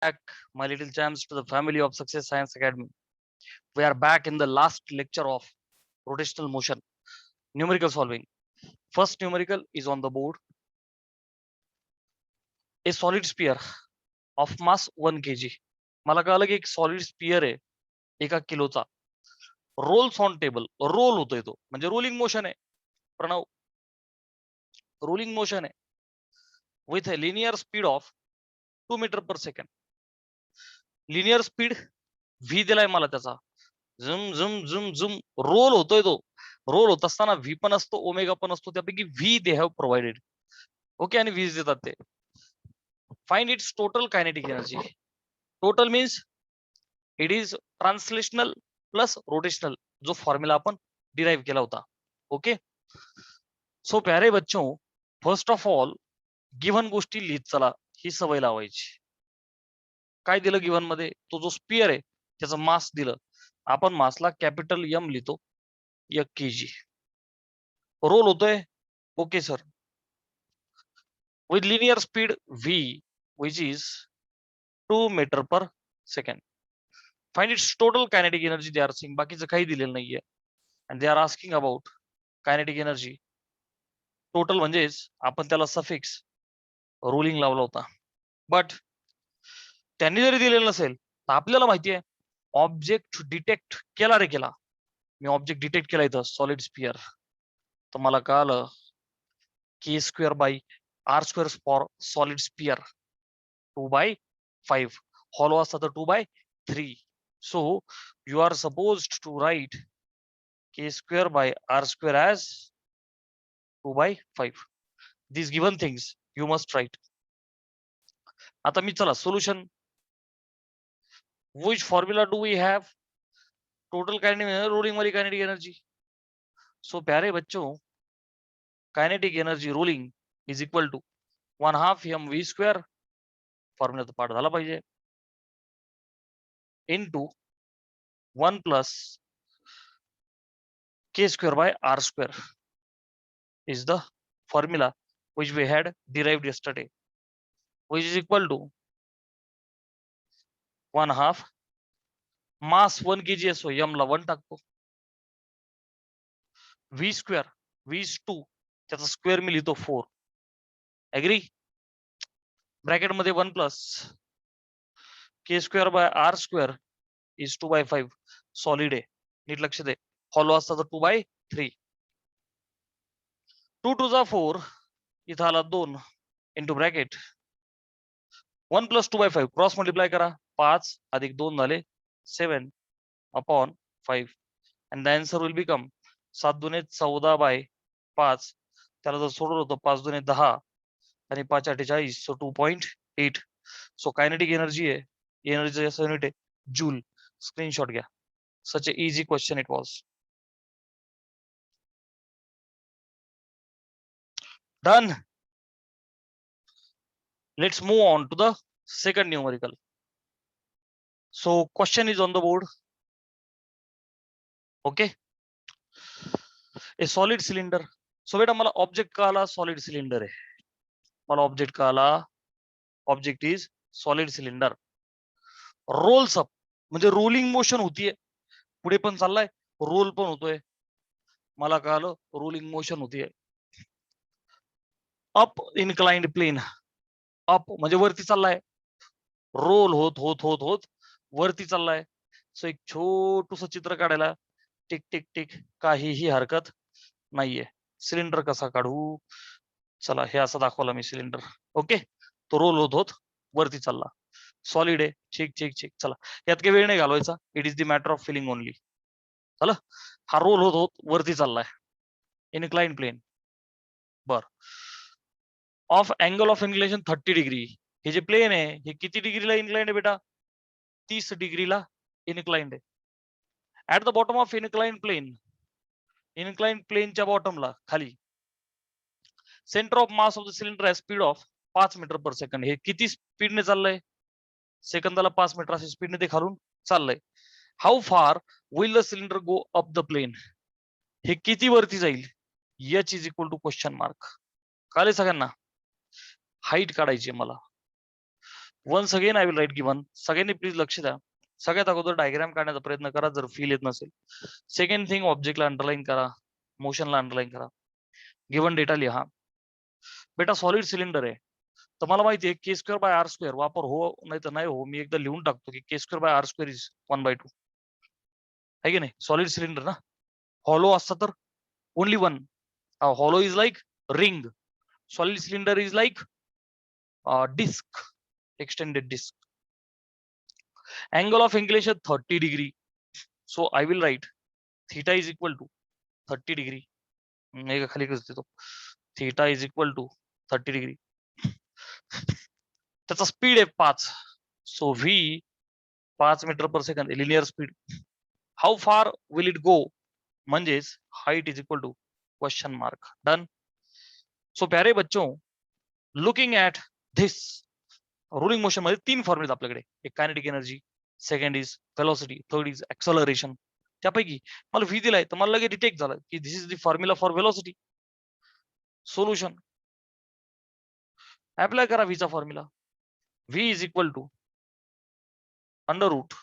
back, my little champs, to the family of Success Science Academy. We are back in the last lecture of rotational motion, numerical solving. First numerical is on the board. A solid sphere of mass 1 kg. मला कळलं की एक solid sphere आहे 1 किलोचा. Rolls on table, role होतोय तो, म्हणजे rolling motion आहे. प्रणव, रोलिंग मोशन आहे with a linear speed of 2 metre per second. Linear speed V दिलाय मला त्याचा. झुम झुम झुम झुम रोल होतोय तो. रोल होत असताना व्ही पण असतो, ओमेगा पण असतो, त्यापैकी V they have provided. Okay, आणि व्हीज देतात ते. Find its total kinetic energy. Total means it is translational plus rotational, जो फॉर्म्युला आपण डिराइव्ह केला होता. ओके, सो प्यारे बच्चों, फर्स्ट ऑफ ऑल गिव्हन गोष्टी लिहित चला, ही सवय लावायची. काय दिलं गिव्हन मध्ये? तो जो स्पियर आहे त्याचं मास दिलं. आपण मासला कॅपिटल एम लिहितो, 1 kg. रोल होतोय, okay sir, with linear speed v which is 2 metre per second. Find its total kinetic energy. They are sing, बाकीचं काही दिलेलं नाहीये. And they are asking about kinetic energy. Total म्हणजेच आपण त्याला suffix rolling लावला होता. बट त्यांनी जरी दिलेलं नसेल तर आपल्याला माहिती आहे ऑब्जेक्ट डिटेक्ट केला रे केला. मी ऑब्जेक्ट डिटेक्ट केला इथं सॉलिड स्पियर. तर मला कळालं k² by r² for solid sphere 2/5. Hollow असता तर 2/3. So you are supposed to write k² by r² as 2/5. these given things you must write. आता मी चला solution. which formula do we have? Total kinetic rolling वाली kinetic energy. So प्यारे बच्चों, kinetic energy rolling is equal to 1/2 mv², formula तो पाठ झाला पाहिजे, into 1 plus k² by r² is the formula which we had derived yesterday, which is equal to 1/2 mass 1 kg असो, m ला 1 टाकतो, v², v is 2, त्याचा square मी लिहितो 4. Agri? Bracket मध्ये 1 plus k² by r² is 2/5. Solid आहे, नीट लक्ष दे. Hollow असता तर 2/3. 2 to the 4, इथं आला 2 into bracket 1 plus 2/5, cross multiply करा, 5 अधिक 2 झाले 7 upon 5. and the answer will become 7 दुने 14/5. त्याला जर सोडवलं होतं 5 दुने 10 आणि 5 48, सो 2.8. सो कायनेटिक एनर्जी आहे, एनर्जी असं युनिट आहे जूल. स्क्रीनशॉट घ्या. Such a easy question it was. Done. Let's move on to the second numerical. So question is on the board. Okay. A solid cylinder. So बेटा मला object का आला solid cylinder आहे. मला object का आला, object is solid cylinder. Rolls up म्हणजे rolling motion होतीये, पुढे पण चाललाय, रोल पण होतोय. मला कळालं रोलिंग मोशन होतीये. Up inclined plane. अप म्हणजे वरती चाललाय, रोल होत होत होत होत वरती चाललाय. सो एक छोटूस चित्र काढायला टिक टिक टिक काहीही हरकत नाहीये. सिलेंडर कसा काढू? चला, हे असं दाखवला मी सिलेंडर. ओके, तो रोल होत होत वरती चालला, सॉलिड आहे. ठीक ठीक ठीक. चला, यात काही वेळ नाही घालवायचा. It is the matter of filling only. चला, हा रोल होत होत वरती चाललाय, इनक्लाइन प्लेन. बर, of angle of inclination 30 degree. हे जे प्लेन आहे हे किती डिग्रीला इन्क्लाइंड आहे बेटा? 30 डिग्रीला इन्क्लाइंड आहे. At the bottom of inclined प्लेनच्या बॉटमला खाली centre of mass of the cylinder आहे speed of 5 metre per second. हे किती स्पीडने चाललंय? सेकंदाला 5 मीटर अशी स्पीडने ते खालून चाललंय. How far will the cylinder go up the plane? हे किती वरती जाईल? H is equal to question mark. कळले सगळ्यांना? हाईट काढायची मला. Once again I will write given. सगळ्यांनी प्लीज लक्ष द्या. सगळ्यात अगोदर डायग्राम काढण्याचा प्रयत्न करा जर फील येत नसेल. सेकंड थिंग, ऑब्जेक्टला अंडरलाईन करा, मोशनला अंडरलाईन करा, गिव्हन डेटा लिहा. बेटा सॉलिड सिलेंडर आहे तर मला माहिती आहे के स्क्वेअर बाय आर स्क्वेअर वापर हो नाही तर नाही हो, मी एकदा लिहून टाकतो की K square by R square is 1/2 आहे की नाही. सॉलिड सिलेंडर ना. हॉलो असता तर only one. Hollow is like ring, solid cylinder is like disk, extended disk. Angle of inclination 30 degree. So I will write theta is equal to 30 degree. Mega खाली कसं देतो. theta is equal to 30 degree. त्याचा speed आहे 5. So v 5 metre per second linear speed. How far will it go म्हणजेच height is equal to question mark. Done. So प्यारे बच्चों, looking at this rolling motion मध्ये 3 फॉर्म्युले आपल्याकडे. एक kinetic energy, second is velocity, third is acceleration. त्यापैकी मला V दिलाय तर मला लगेच डिटेक्ट झालं की this is the formula for velocity. Solution apply करा व्हीचा formula. V is equal to under root,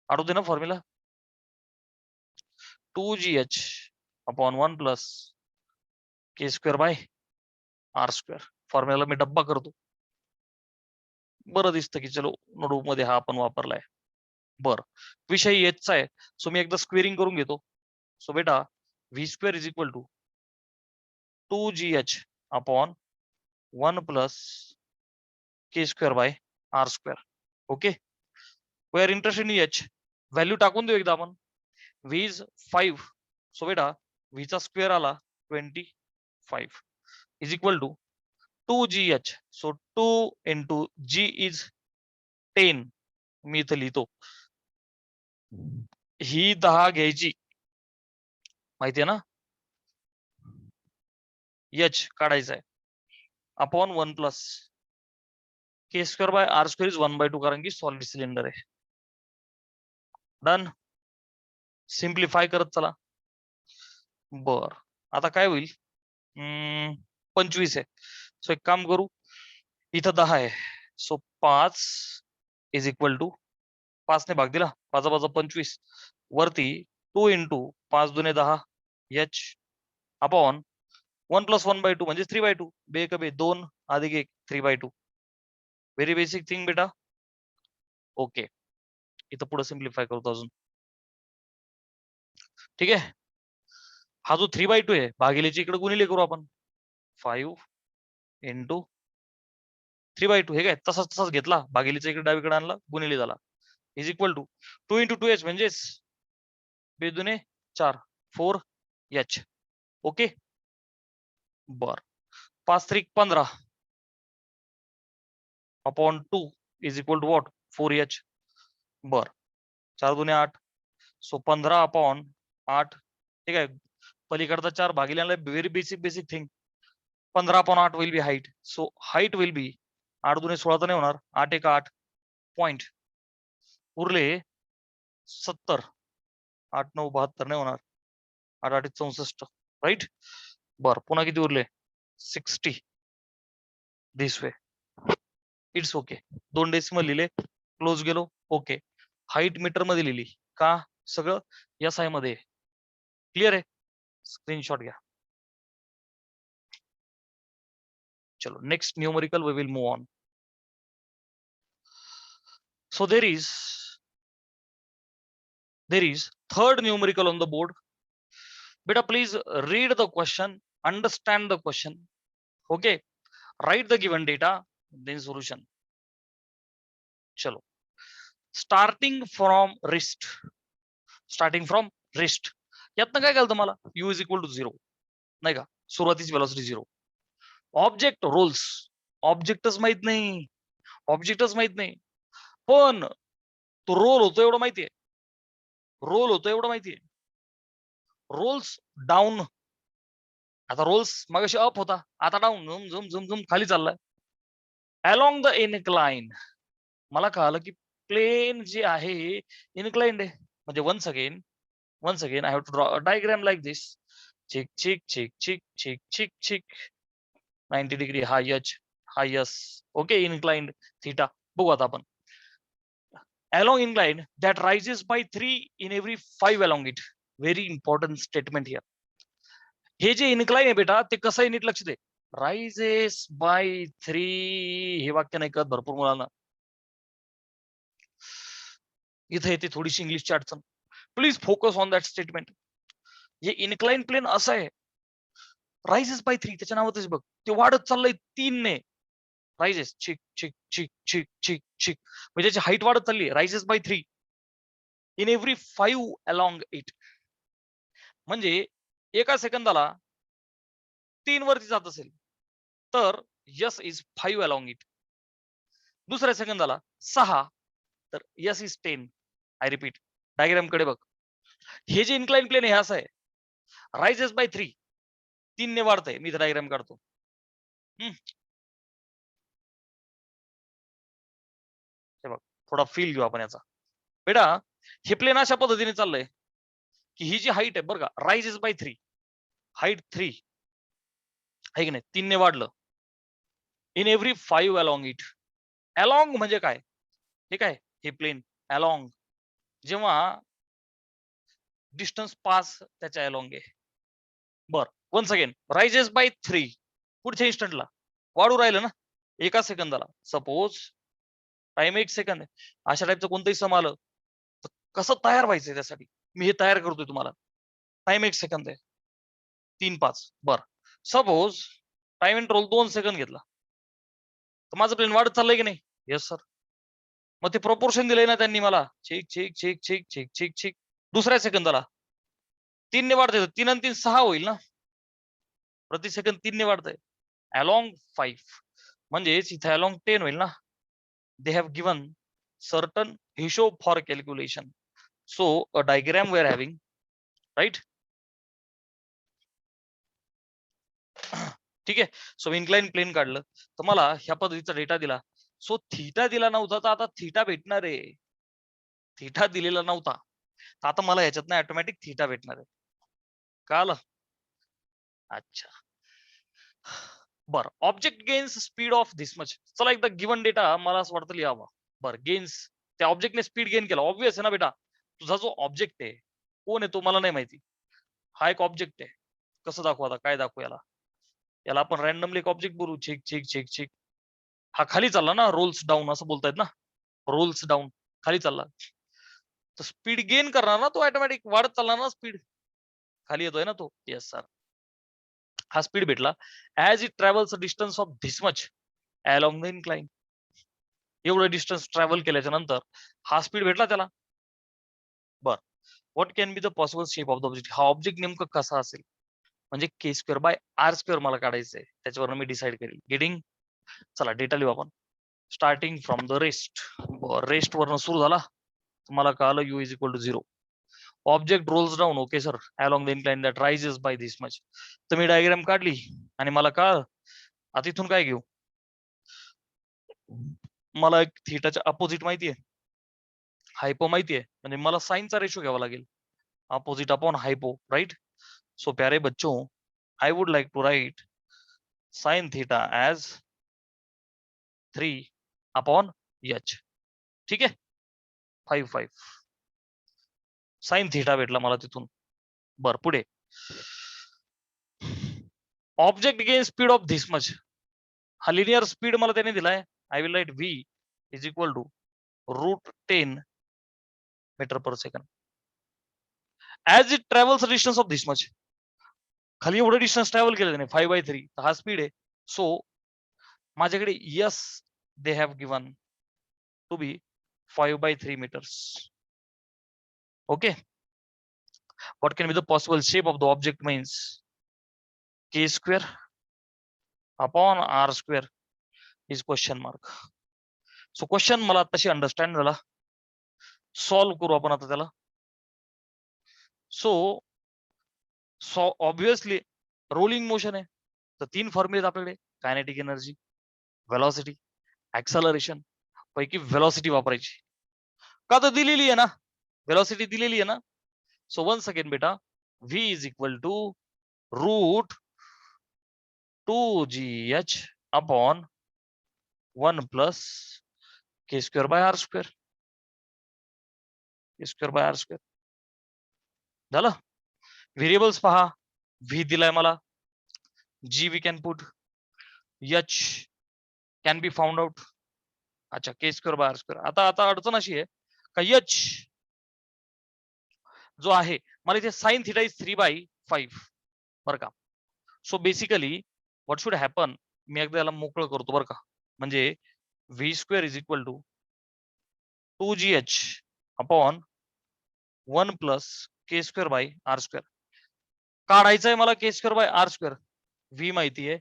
आठवते ना formula, 2gh upon 1 plus K square by R square. Formula मी डब्बा करतो, बरं दिसतं की चलो नोटबुक मध्ये हा आपण वापरलाय. बर, विषय एचचा आहे सो मी एकदा स्क्वेअरिंग करून घेतो. सो बेटा V square is equal to 2gh upon 1 plus K square by R square. Okay, we are interested in H. Value टाकून देऊ एकदा आपण. V is 5. सो बेटा व्हीचा स्क्वेअर आला 25 is equal to 2gh. So 2 into G is 10. मी इथं लिहितो, ही 10 घ्यायची माहितीये ना, एच काढायचा आहे upon 1 plus K square by R square is 1/2 कारण की सॉलिड सिलेंडर आहे. डन. सिम्प्लिफाय करत चला. बर, आता काय होईल, 25 आहे. सो एक काम करू, इथं 10 आहे. सो 5 इज इक्वल टू 5 ने भाग दिला, 5 25 वरती 2 इंटू 5 दुने 10 एच अपॉन 1 प्लस 1/2 म्हणजे 3/2. बे कबे 2 अधिक 1 3/2. व्हेरी बेसिक थिंग बेटा. ओके, इथं पुढे सिम्प्लिफाय करतो अजून. ठीक आहे, हा जो 3/2 आहे भागिलेची इकडे गुणिले करू आपण. 5 इंटू 3/2 हे काय तसाच तसाच घेतला, भागिलेचा इकडे डावीकडे आणला, गुणिले झाला is equal to 2 into 2h म्हणजेच बेदुने 4 4 एच. ओके, बर 5 3 15 upon 2 is equal to what 4h. बर 4 दुने 8. So 15 upon 8. ठीक आहे, पलीकडचा 4 भागिले आणला. Very basic basic thing. 15 upon 8 will be height. So height will be 8 दुने 16 तर नाही होणार, 8 1 8 पॉइंट उरले 70. 8 9 72 नाही होणार, 8 8 64 राईट. बर पुन्हा किती उरले 60 this way. It's okay. 2 decimal लिहिले, क्लोज गेलो. ओके, हाईट मीटर मध्ये लिहिली का, सगळं एस आय मध्ये. क्लिअर आहे, स्क्रीनशॉट घ्या. चलो next numerical we will move on. So there is third numerical on the board. Beta, please read the question, understand the question. Okay, write the given data, then solution. Chalo, starting from wrist. यातनं काय कळतं मला, u is equal to 0 नाही का, सुरुवातीची velocity 0. Object Rolls, ऑब्जेक्टच माहित नाही, पण तो रोल होतो एवढं माहितीये, रोल्स डाऊन. आता रोल्स मगाशी अप होता, आता डाऊन, झुम झुम झुम झुम खाली चाललाय. Along the incline. मला कळालं की प्लेन जे आहे इनक्लाइंड आहे. म्हणजे once again I have to draw a diagram like this. चिक चिक चिक चिक चिक चिक चिक 90 डिग्री हा एच, हा एस. Okay, inclined theta. बघू आता आपण. along incline that rises by 3 in every 5 along it. Very important statement here. हे जे इन्क्लाइन आहे बेटा ते कसं आहे नीट लक्ष दे. राइजेस बाय 3 हे वाक्य नाही कळत भरपूर मुलांना. इथे येते थोडीशी इंग्लिशची अडचण. Please focus on that statement. हे इन्क्लाइन प्लेन असं आहे. राइजेस बाय 3 त्याच्या नावातच बघ ते वाढत चाललंय 3 ने. राइजेस चिक चिक चिक चिक चिक चिक म्हणजे त्याची हाईट वाढत चालली. Rises by 3 in every 5 along it. म्हणजे एका सेकंदाला 3 वरती जात असेल तर यस इज 5 अलॉंग इट. दुसऱ्या सेकंदाला 6 तर yes is 10. I repeat, diagram कडे बघ. हे जे इन्क्लाइन प्लेन आहे असं आहे. राइजेस बाय 3 3 ने वाढतंय. मी डायग्राम काढतो. थोडा फील घेऊ आपण याचा. बेटा हे प्लेन अशा पद्धतीने चाललंय की ही जी हाईट आहे बरं का, राइजेस बाय 3, हाईट 3 आहे की नाही, 3 ने वाढलं. In every 5 along it. Along म्हणजे काय, हे काय हे प्लेन अलॉंग जेव्हा डिस्टन्स पास त्याच्या अलॉंग आहे. बर वन्स अगेन राइजेस बाय 3 पुढच्या इन्स्टंटला वाढू राहिलं ना एका सेकंदाला. सपोज टाइम 1 सेकंद आहे. अशा टाईपचं कोणतंही सम आलं तर कसं तयार व्हायचंय त्यासाठी मी हे तयार करतोय तुम्हाला. टाइम 1 सेकंद आहे 3-5. बर सपोज टाइम इंटरव्हल 2 सेकंद घेतला तर माझं प्लेन वाढत चाललंय की नाही. Yes sir. मग ते प्रोपोर्शन दिलंय ना त्यांनी मला. Check check check check check check check. दुसऱ्या सेकंदाला 3 ने वाढतंय. 3 आणि 3 6 होईल ना. प्रति सेकंद 3 ने वाढतंय. अलॉंग 5 म्हणजेच इथे अलॉंग 10 होईल ना. they have given certain हिशोब for calculation. So a diagram we are having, right? ठीक आहे. सो इन्क्लाइन प्लेन काढलं तर मला ह्या पद्धतीचा डेटा दिला. सो थीटा दिला नव्हता तर आता थीटा भेटणार आहे. थीटा दिलेला नव्हता तर आता मला ह्याच्यात ऑटोमॅटिक थीटा भेटणार आहे. कळालं? अच्छा. बर object gains speed of this much. चला एकदा गिवन डेटा मला असं वाटतं लिहावा. बर गेन्स त्या ऑब्जेक्टने स्पीड गेन केला. ऑब्विस आहे ना बेटा. तुझा जो ऑब्जेक्ट आहे कोण आहे तो मला नाही माहिती. हा एक ऑब्जेक्ट आहे. कसं दाखवू आता, काय दाखवू याला. याला आपण रॅन्डमली एक ऑब्जेक्ट बोलू. Check check check check. हा खाली चालला ना, रोल्स डाऊन असं बोलतायत ना. रोल्स डाऊन खाली चालला तर स्पीड गेन करणार ना तो. ऑटोमॅटिक वाढत चालणार ना स्पीड. खाली येतोय ना तो. Yes sir. हा स्पीड भेटला as it travels distance of this much along the incline. एवढं डिस्टन्स ट्रॅव्हल केल्याच्या नंतर हा स्पीड भेटला त्याला. बर what can be the possible shape of the object. हा ऑब्जेक्ट नेमकं कसा असेल म्हणजे के स्क्वेअर बाय आर स्क्वेअर मला काढायचंय. त्याच्यावर मी डिसाइड करेल. गेटिंग. चला डेटा लिहू आपण. Starting from the rest. Rest वरनं सुरू झाला. तुम्हाला कळालं you is equal to 0. Object rolls down. Okay sir. Along the incline that rises by this much. तर मी डायग्राम काढली आणि मला कळलं आता इथून काय घेऊ. मला एक थीटाच्या अपोजिट माहितीये, हायपो माहितीये, म्हणजे मला साइनचा रेशो घ्यावा लागेल. Opposite upon hypo, right. So प्यारे बच्चों I would like to write sine theta as 3 upon H. ठीक आहे. 5 साइन थीटा भेटला मला तिथून. बर पुढे object gain speed of this much. हा लिनियर स्पीड मला त्याने दिलाय. I will write v is equal to √10 metre per second as it travels distance of this much. खाली एवढं डिस्टन्स ट्रॅव्हल केलं त्याने 5/3 हा स्पीड आहे. सो माझ्याकडे S they have given to be 5/3 metres. Okay. What can be the possible shape of the object means K square upon R square is question mark. So question मला तशी understand झाला. Solve करू आपण आता त्याला. So obviously rolling motion आहे तर 3 फॉर्म्युले आपल्याकडे. Kinetic energy, velocity, acceleration. पैकी वेलॉसिटी वापरायची का तर दिलेली आहे ना. वेलॉसिटी दिलेली आहे ना. सो वन्स अगेन बेटा v is equal to √2gh upon 1 plus K square by R square, K square by R square झालं. व्हेरिएबल्स पहा, व्ही दिलाय मला, G we can put, H can be found out. अच्छा, K square by R square. आता आता अडचण अशी आहे का एच जो आहे मला इथे साइन थिटा इज 3/5 बरं का. So basically what should happen, मी एकदा याला मोकळं करतो बरं का. म्हणजे V square is equal to 2gh upon 1 plus K square by R square. काढायचं आहे मला K square by R square. V माहिती आहे,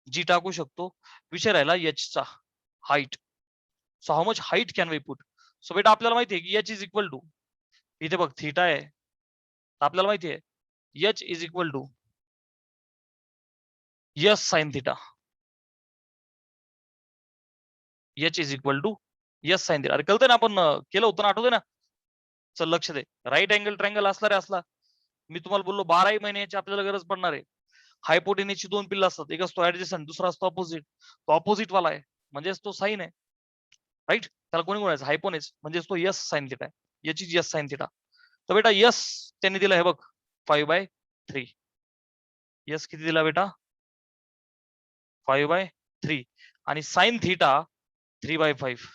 जी टाकू शकतो. विषय राहिला एच चा height. So how much height can we put. सो बेटा आपल्याला माहिती आहे की एच इज इक्वल टू, इथे बघ थिटा आहे, तर आपल्याला माहिती आहे H is equal to S sine theta. H is equal to S sine theta. अरे कळतंय ना, आपण केलं होतं ना, आठवतंय ना. चल लक्ष दे, राईट अँगल ट्रायंगल असला रे असला, मी तुम्हाला बोललो 12 महिन्याची आपल्याला गरज पडणार आहे. हायपोटेनिसची 2 पिल्ल असतात, एक असतो ऍडजस्टंट, दुसरा असतो ऑपोजिट. तो ऑपोजिट वाला आहे म्हणजेच तो साइन आहे, राईट. त्याला कोणी म्हणायचं हायपोनेस, म्हणजे तो यस साइन थिटा आहे, याची यस साइन थिटा. तर बेटा यस त्यांनी दिला हे बघ 5/3. यस किती दिला बेटा, 5/3. आणि साइन थिटा 3/5.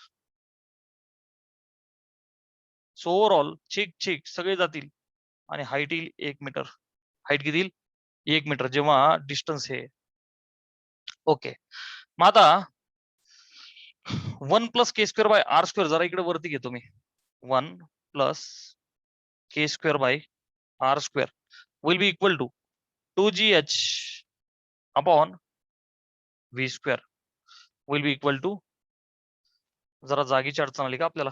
सो ओव्हरऑल चिक सगळे जातील आणि हाईट येईल 1 मीटर. हाईट किती येईल, 1 मीटर, जेव्हा डिस्टन्स हे. ओके, मग आता 1 plus K square by R square जरा इकडे वरती घेतो मी. 1 plus K square by R square will be equal to 2gh upon V square will be equal to, जरा जागीची अडचण आली का आपल्याला,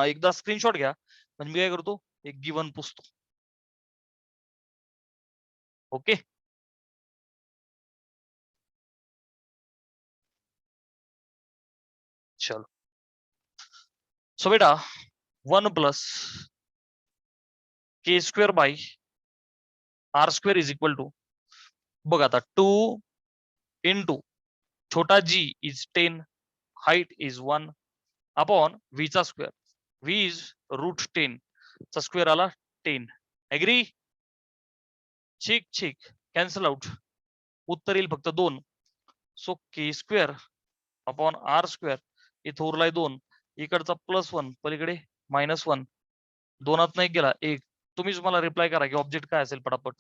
एकदा स्क्रीनशॉट घ्या म्हणजे मी काय करतो, एक गिवन पुसतो. ओके, चलो. सो बेटा 1 plus K square by R square is equal to, बघ आता 2 इंटू छोटा G is 10, height is 1 upon V चा स्क्वेअर. व्ही इज √10 चा स्क्वेअर आला 10. एग्री, चिक कॅन्सल आउट, उत्तर येईल फक्त 2. सो के स्क्वेअर अपॉन आर स्क्वेअर, इथं उरलाय 2, इकडचा +1, पलीकडे -1, 2 नाही गेला 1. तुम्हीच मला रिप्लाय करा की ऑब्जेक्ट काय असेल, पटापट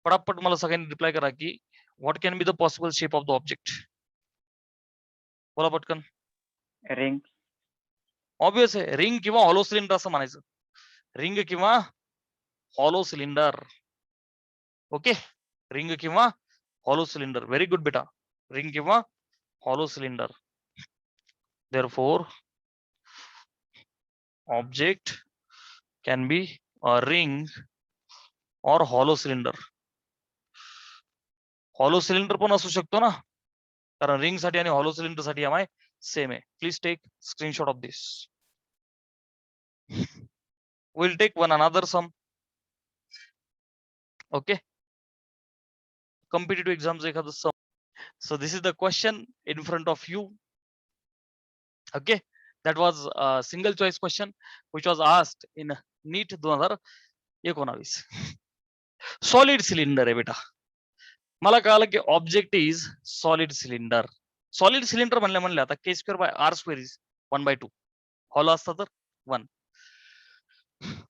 पटापट मला सगळ्यांनी रिप्लाय करा की what can be the possible shape of the object. बोला पटकन. रिंग. ऑब्विस आहे, रिंग किंवा हॉलो सिलेंडर असं म्हणायचं. रिंग किंवा हॉलो सिलेंडर. ओके, रिंग किंवा हॉलो सिलेंडर. व्हेरी गुड बेटा, रिंग किंवा hollow cylinder. Therefore object can be a ring और हॉलो सिलेंडर. हॉलो सिलेंडर पण असू शकतो ना, कारण रिंग साठी आणि हॉलो सिलेंडर साठी एम आय सेम आहे. Please take screenshot of this. Will take one another sum. Okay, competitive exams एखादं sum. So this is the question in front of you. Okay, that was a single choice question which was asked in NEET 2019. Solid cylinder आहे बेटा. मला कळालं की object is solid cylinder. Solid cylinder म्हणल्या आता K square by R square is 1/2. Hollow असता तर 1.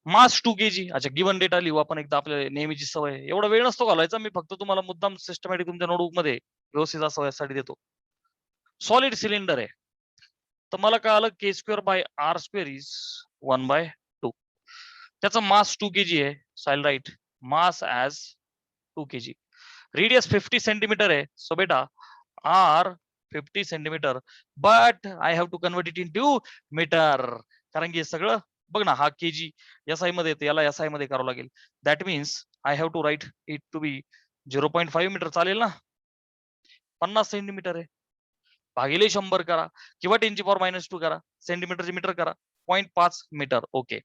Mass 2 kg. अच्छा, गिवन डेटा लिहू आपण एकदा, आपल्या नेहमीची सवय. एवढा वेळ नसतो घालायचा, मी फक्त तुम्हाला मुद्दाम सिस्टमॅटिक तुमच्या नोटबुक मध्ये व्यवस्थित असं यासाठी देतो. सॉलिड सिलेंडर आहे, तर मला कळालं K square by R square is 1/2. त्याचा मास 2 kg आहे. So I write mass as 2 kg. Radius 50 centimetre आहे. सो बेटा R 50 centimetre, but I have to convert it into metre. कारण की हे सगळं बघ ना, हा केजी SI मध्ये येते, याला SI मध्ये करावं लागेल. That means I have to write it to be 0.5 metre. चालेल ना, 50 सेंटीमीटर आहे, भागिले 100 करा किंवा 10⁻⁻² करा, सेंटीमीटरचे मीटर करा, 0.5 मीटर. Okay,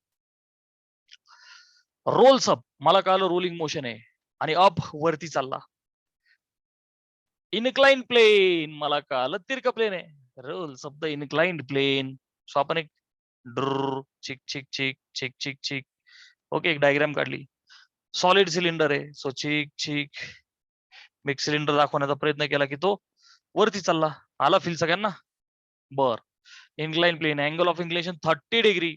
Rolls up. मला कळालं रोलिंग मोशन आहे आणि अप वरती चालला. इनक्लाइन प्लेन, मला कळालं तिरका प्लेन आहे. Rules of the inclined plane. So आपण एक चिक चिक चिक चिक चिक चिक ओके एक डायग्राम काढली. सॉलिड सिलेंडर आहे. सो चिक चिक मी सिलेंडर दाखवण्याचा प्रयत्न केला की तो वरती चालला. आला फील सगळ्यांना? बर. Incline plane, angle of inclination 30 degree.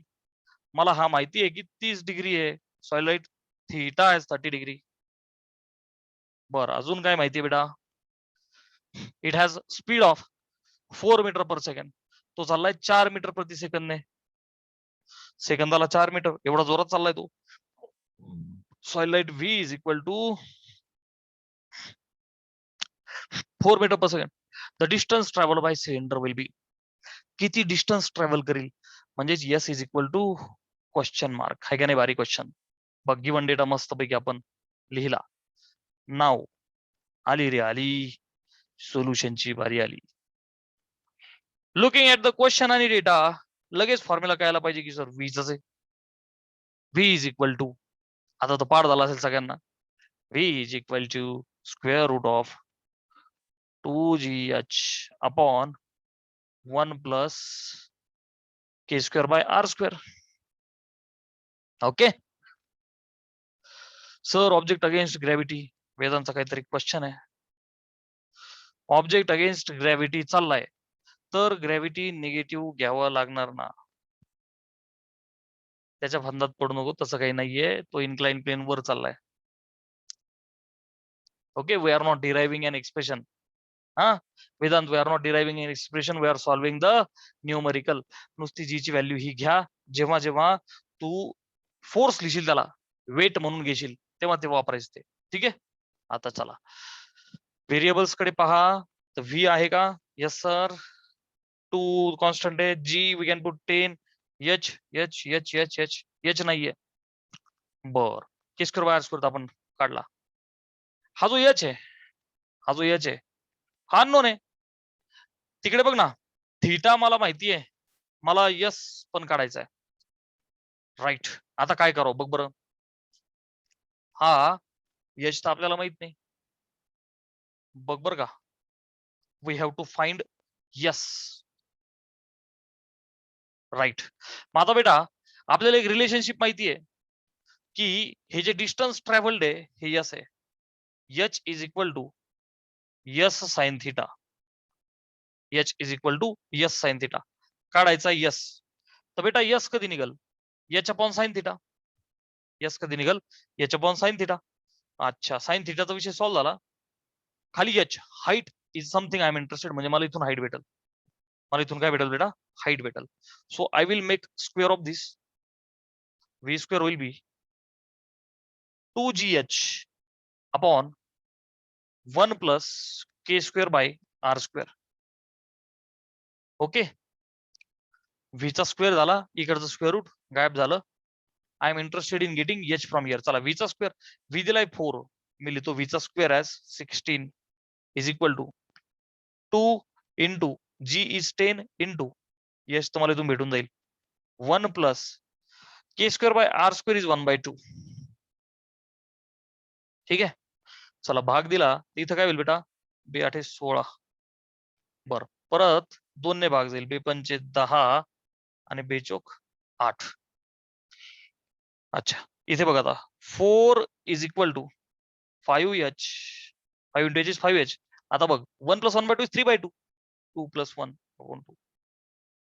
मला हा माहिती आहे की 30 डिग्री आहे. सॉलिड थीटा आहे 30 डिग्री. बर, अजून काय माहिती आहे बेटा? It has speed of 4 metre per second. तो चाललाय 4 मीटर प्रति सेकंदने. सेकंदाला 4 मीटर, एवढा जोरात चाललाय तो. Solid V is equal to 4 metre per second. The distance travel by cylinder will be. किती डिस्टन्स ट्रॅव्हल करील? म्हणजेच S is equal to question mark. हाय का नाही भारी क्वेश्चन? बघ गिवन डेटा मस्त पैकी आपण लिहिला. नाव आली रे आली, सोल्युशनची बारी आली. लुकिंग ऍट द क्वेश्चन आणि डेटा लगेच फॉर्म्युला कळायला पाहिजे की सर व्हीच आहे. व्ही इज इक्वल टू, आता तो पाठ झाला असेल सगळ्यांना. V is equal to square root of 2gh upon 1 plus K square by R square. Okay sir, object against gravity, वेदांचा काहीतरी क्वेश्चन आहे. ऑब्जेक्ट अगेन्स्ट ग्रॅव्हिटी चाललाय, तर ग्रॅव्हिटी निगेटिव्ह घ्यावं लागणार ना? त्याच्या फंदात पडू नको, तसं काही नाहीये. तो इन्क्लाइन प्लेन वर चाललाय. Okay, we are not deriving an expression. हा Vedant, we are not deriving an expression, we are solving the numerical. नुसती जी ची व्हॅल्यू ही घ्या. जेव्हा जेव्हा तू फोर्स लिहिशील, त्याला वेट म्हणून घेशील, तेव्हा ते वापरायचं ते. ठीक आहे. आता चला व्हेरिएबल्स कडे पहा. तर व्ही आहे का? Yes sir. 2 कॉन्स्टंट आहे. G we can put 10. H H H H H H नाहीये. बर, K square by R square आपण काढला. हा जो एच आहे, हा जो एच आहे, हा अननोन आहे. तिकडे बघ ना, थीटा मला माहिती आहे, मला यस पण काढायचा आहे. राईट. आता काय करावं बघ बरं. हा यश तर आपल्याला माहित नाही. बघ बर का, we have to find S. Right. मग आता बेटा आपल्याला एक रिलेशनशिप माहिती आहे की हे जे डिस्टन्स ट्रॅव्हल्ड आहे हे यस आहे. H is equal to S sine theta. H is equal to S sine theta. काढायचा यस. तर बेटा यस कधी निघल? H upon sine theta. S कधी निघल? H upon sine theta. अच्छा, साइन थिटाचा विषय सॉल्व्ह झाला. खाली H, height is something I am interested. म्हणजे मला इथून हाईट भेटेल. मला इथून काय भेटेल बेटा? हाईट भेटेल. So I will make square of this. V square will be 2gh upon 1 plus K square by R square. Okay, व्हीचा स्क्वेअर झाला, इकडचं स्क्वेअर रूट गायब झालं. I am interested in getting H from here. चला व्हीचा square, V दिलाय 4, मी लिहितो व्हीचा square as 16 is equal to 2 into G is 10 into S तुम्हाला इथून भेटून जाईल 1 plus K square by R square is 1/2. ठीक आहे. चला भाग दिला, इथं काय होईल बेटा? 2 8 16. बर, परत 2 ने भाग जाईल. 2 पंचे 10 आणि 2 चोक 8. अच्छा, इथे बघा आता 4 is equal to 5h. 5 into H is 5h. आता बघ 1 plus 1/2 is 3/2. 2 plus 1 upon 2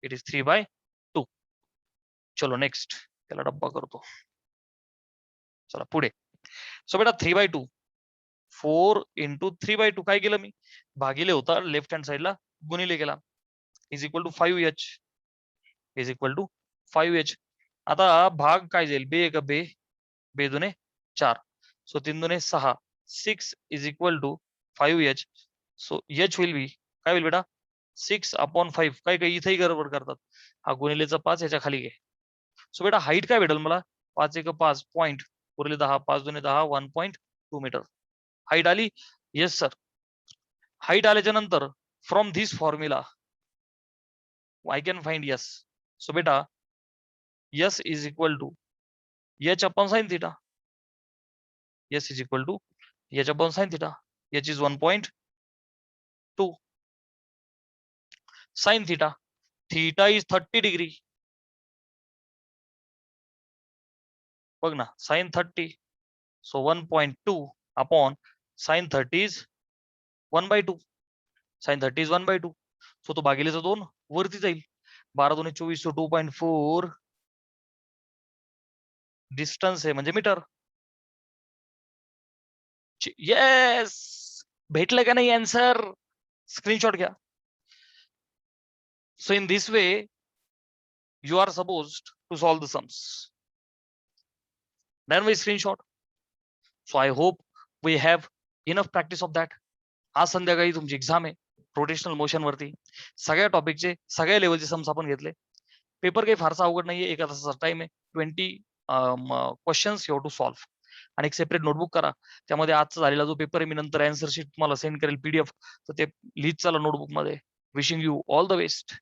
it is 3/2. चलो नेक्स्ट, त्याला डब्बा करतो. चला पुढे. सो बेटा 3/2, 4 इंटू 3/2 काय केलं मी? भागिले होता लेफ्ट हँड साइडला, गुणिले केला. Is equal to 5h. Is equal to 5h. आता भाग काय जाईल? बे का बे, बे दुने 4. सो 3 दुने 6. 6 is equal to 5h. So h will be काय होईल बेटा? 6 अपॉन 5. काय काय इथेही गडबड करतात. हा गुणिलेचा 5 याच्या खाली घे. सो बेटा हाईट काय भेटेल मला? 5 1 5 पॉईंट उरले 10. 5 दुने 10, 1.2 मीटर हाईट आली. Yes sir. हाईट आल्याच्या नंतर from this formula I can find S. So बेटा S is equal to H upon sine theta. S is equal to H upon sine theta. H is 1.2 2 sin theta. Theta is 30 degree. बघ ना, sin 30. So 1.2 upon sin 30 is 1/2. sin 30 is 1/2. So तो भागिलेचा 2 वरती जाईल. 12 2 24, so 2.4 distance आहे म्हणजे metre. Yes, भेटलं का नाही आन्सर? स्क्रीनशॉट घ्या. So in this way you are supposed to solve the sums. Then we screenshot. So I hope we have enough practice of that. आज संध्याकाळी तुमची एक्झाम आहे रोटेशनल मोशन वरती. सगळ्या टॉपिकचे सगळ्या लेवलचे सम्स आपण घेतले. पेपर काही फारसा अवघड नाहीये. 1 तासाचा टाइम आहे. 20 questions you have to solve. आणि एक सेपरेट नोटबुक करा. त्यामध्ये आजचा झालेला जो पेपर आहे मी नंतर आन्सर शीट तुम्हाला सेंड करेल PDF. तर ते लिहित चला नोटबुक मध्ये. Wishing you all the best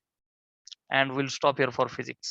and we'll stop here for physics.